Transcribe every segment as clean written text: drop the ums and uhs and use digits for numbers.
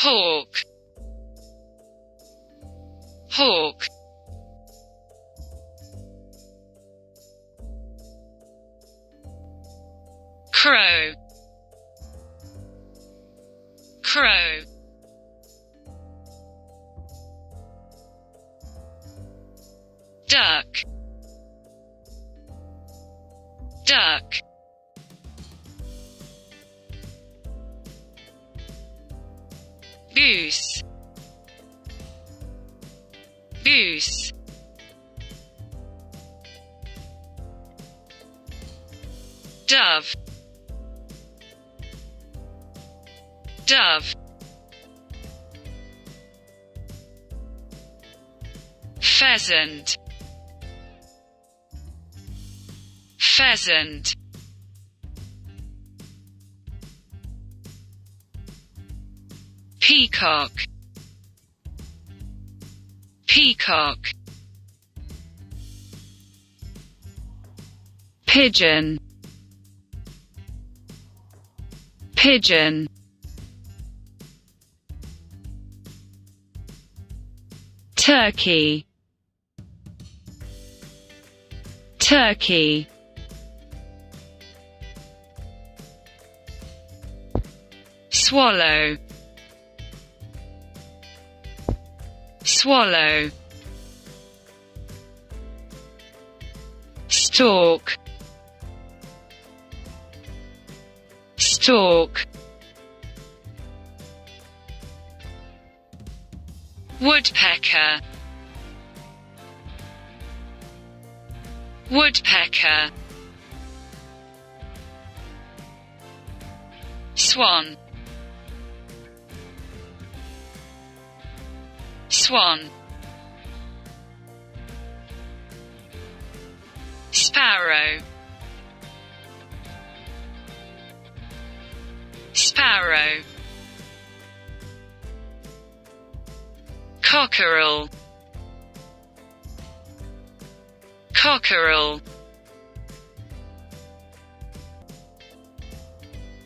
hawk, hawk, crow, crow, duck, duck, goose, goose, dove, dove, pheasant, pheasant, peacock, peacock, pigeon, pigeon, turkey, turkey, swallow, swallow, stork, stork, woodpecker, woodpecker, swan, swan, sparrow, sparrow, cockerel, cockerel,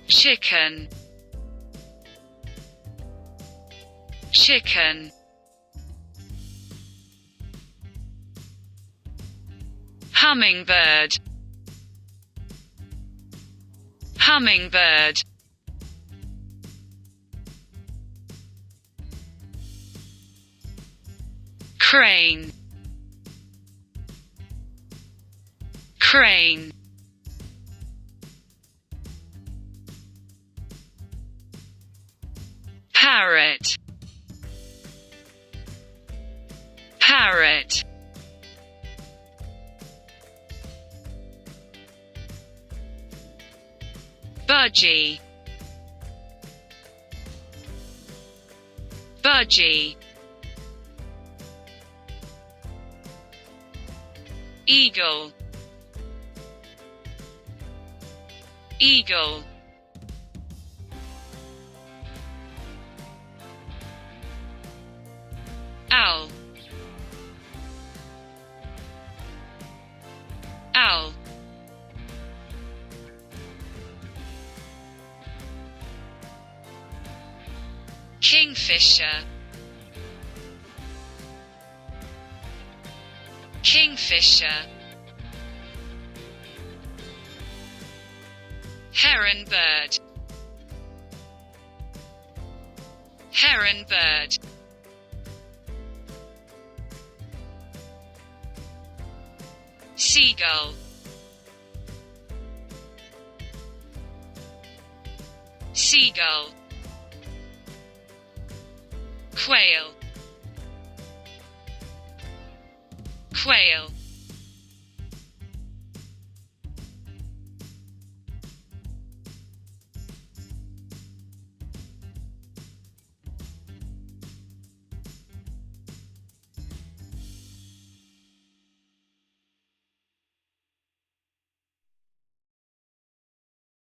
chicken, chicken, hummingbird, hummingbird, crane, crane, parrot, parrot, budgie, budgie, eagle, eagle, owl, owl, kingfisher, kingfisher, heron bird, heron bird, seagull, seagull, quail, quail,